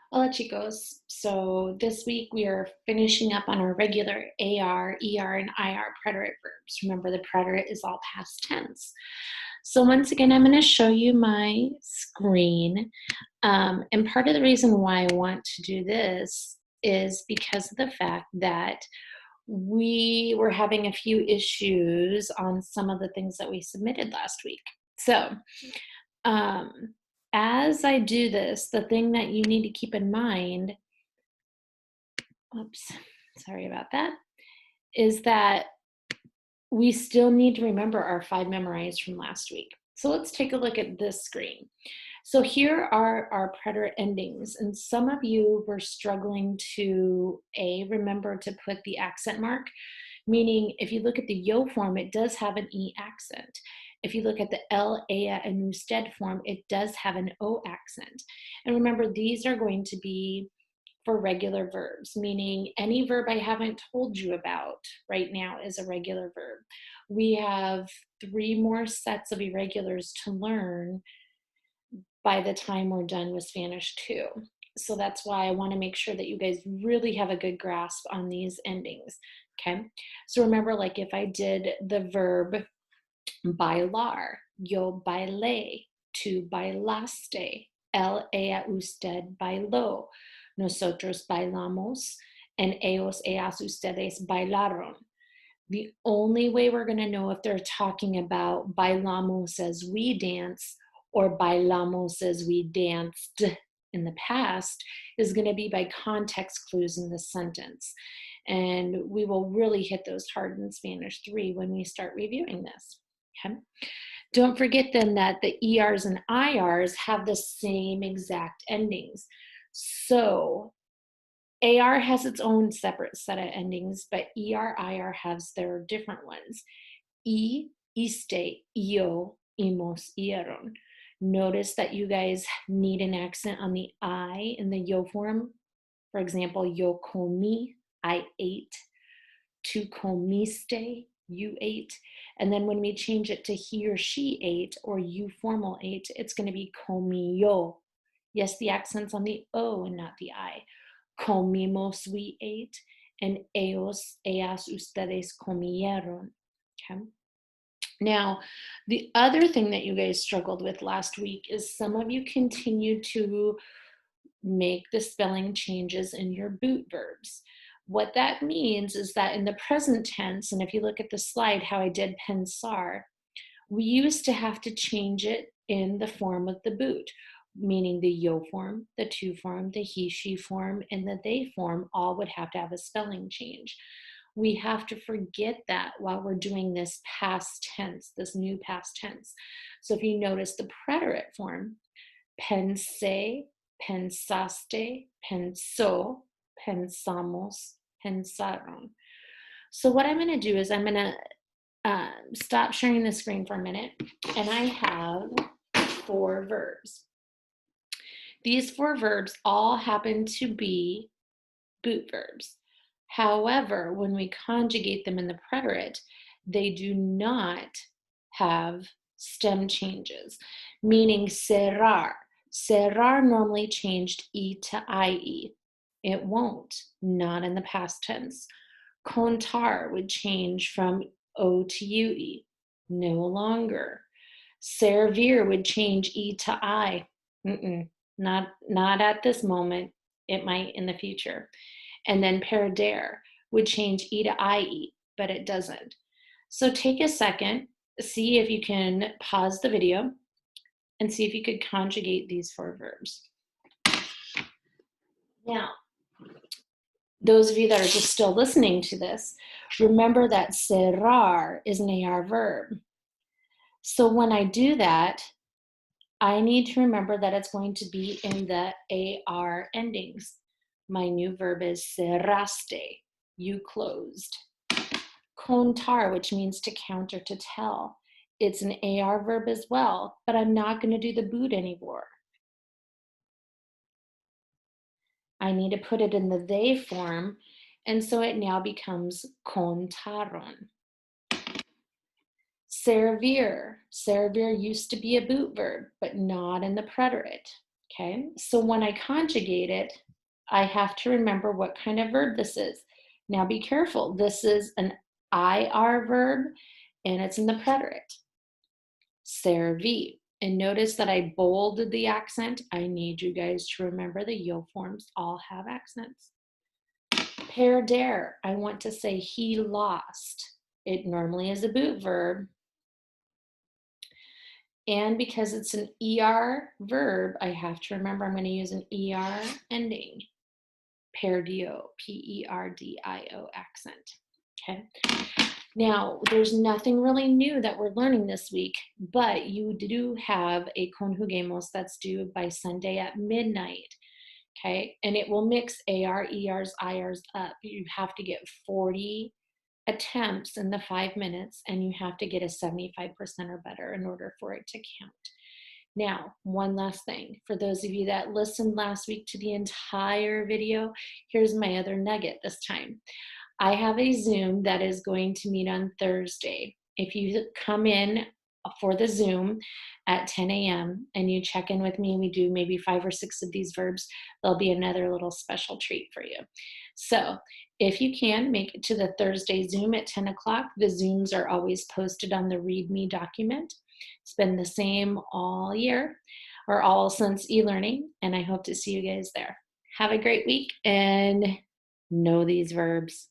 Hola chicos. So this week we are finishing up on our regular AR, ER, and IR preterite verbs. Remember the preterite is all past tense. So once again, I'm going to show you my screen. And part of the reason why I want to do this is because of the fact that we were having a few issues on some of the things that we submitted last week. So um, as I do this, the thing that you need to keep in mind, oops, sorry about that, is that we still need to remember our 5 memorized from last week. So let's take a look at this screen. So here are our preterite endings, and some of you were struggling to remember to put the accent mark, meaning if you look at the yo form, it does have an E accent. If you look at the L, ea, and usted form, it does have an O accent. And remember, these are going to be for regular verbs, meaning any verb I haven't told you about right now is a regular verb. We have 3 more sets of irregulars to learn by the time we're done with Spanish 2. So that's why I want to make sure that you guys really have a good grasp on these endings. Okay, so remember, like if I did the verb bailar, yo bailé, tú bailaste, él, ella, usted bailó, nosotros bailamos, and ellos, ellas, ustedes bailaron. The only way we're going to know if they're talking about bailamos as we dance or bailamos as we danced in the past is going to be by context clues in the sentence. And we will really hit those hard in Spanish 3 when we start reviewing this. Okay. Don't forget then that the ERs and IRs have the same exact endings. So AR has its own separate set of endings, but ER, IR has their different ones. Iste, io, imos, ieron. Notice that you guys need an accent on the I in the yo form. For example, yo comí, I ate. Tu comiste, you ate. And then when we change it to he or she ate or you formal ate, it's going to be comió. Yes, the accent's on the O and not the I. Comimos, we ate, and ellos, ellas, ustedes comieron. Okay. Now, the other thing that you guys struggled with last week is some of you continued to make the spelling changes in your boot verbs. What that means is that in the present tense, and if you look at the slide how I did pensar, we used to have to change it in the form of the boot, meaning the yo form, the tu form, the he, she form, and the they form all would have to have a spelling change. We have to forget that while we're doing this past tense, this new past tense. So if you notice the preterite form, pensé, pensaste, pensó, pensamos, pensaron. So what I'm going to do is I'm going to stop sharing the screen for a minute, and I have 4 verbs. These 4 verbs all happen to be boot verbs. However, when we conjugate them in the preterite, they do not have stem changes, meaning cerrar. Cerrar normally changed E to IE. It won't, not in the past tense. Contar would change from O to UE, no longer. Servir would change E to I. Not at this moment. It might in the future. And then perder would change E to IE, but it doesn't. So take a second, see if you can pause the video and see if you could conjugate these 4 verbs. Now, those of you that are just still listening to this, remember that cerrar is an AR verb. So when I do that, I need to remember that it's going to be in the AR endings. My new verb is cerraste, you closed. Contar, which means to count or to tell. It's an AR verb as well, but I'm not going to do the boot anymore. I need to put it in the they form, and so it now becomes contaron. Servir. Servir used to be a boot verb, but not in the preterite. Okay, so when I conjugate it, I have to remember what kind of verb this is. Now be careful, this is an IR verb and it's in the preterite, servi. And notice that I bolded the accent. I need you guys to remember the yo forms all have accents. Perder, I want to say he lost. It normally is a boot verb. And because it's an ER verb, I have to remember I'm going to use an ER ending. Perdio, P-E-R-D-I-O accent. Okay. Now, there's nothing really new that we're learning this week, but you do have a conjugemos that's due by Sunday at midnight. Okay. And it will mix AR, ERs, IRs up. You have to get 40 attempts in the 5 minutes, and you have to get a 75% or better in order for it to count. Now, one last thing. For those of you that listened last week to the entire video, here's my other nugget this time. I have a Zoom that is going to meet on Thursday. If you come in for the Zoom at 10 a.m. and you check in with me, we do maybe 5 or 6 of these verbs, there'll be another little special treat for you. So if you can, make it to the Thursday Zoom at 10 o'clock. The Zooms are always posted on the README document. It's been the same all year or all since e-learning, and I hope to see you guys there. Have a great week and know these verbs.